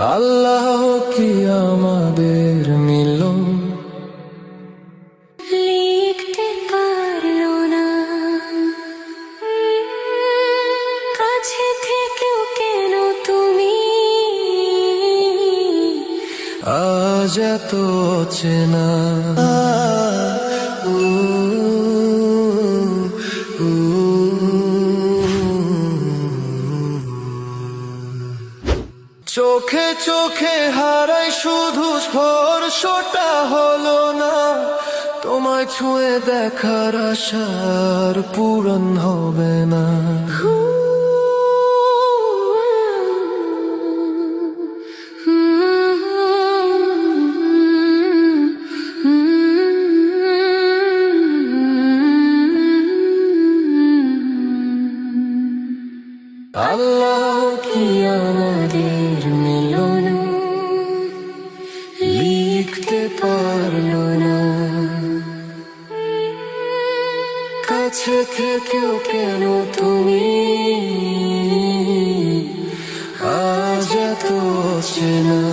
আল্লাহ কি আমাদের মিলন লিখতে পারলো না, কাছে থেকেও কেন তুমি আজ এত চেনা। চোখে চোখে হারাই শুধু স্পর্শটা হলো না, তোমায় ছুঁয়ে দেখার আশার পূরণ হবে না। আল্লাহ কি আমাদের মিলন লিখতে পারলো না, কাছে থেকেও কেন তুমি আজ এত চেনা।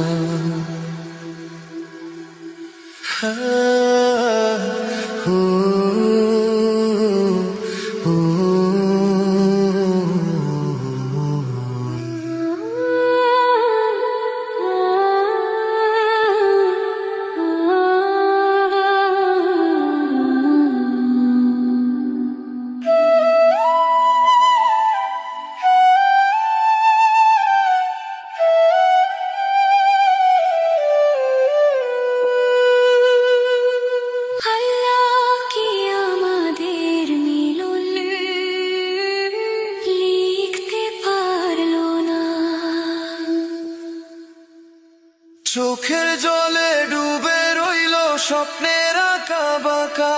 আল্লাহ কি আমাদের মিলন লিখতে পারলো না। চোখের জলে ডুবে রইল স্বপ্নের আঁকা বাঁকা,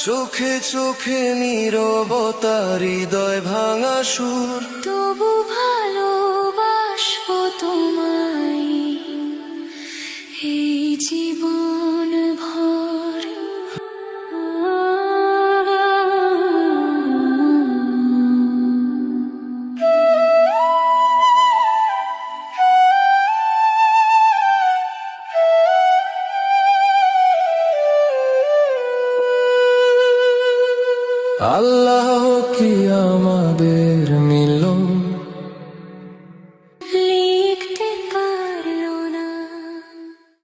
চোখে চোখে নীরবতা হৃদয় ভাঙা সুর। তবু ভালোবাসবো তো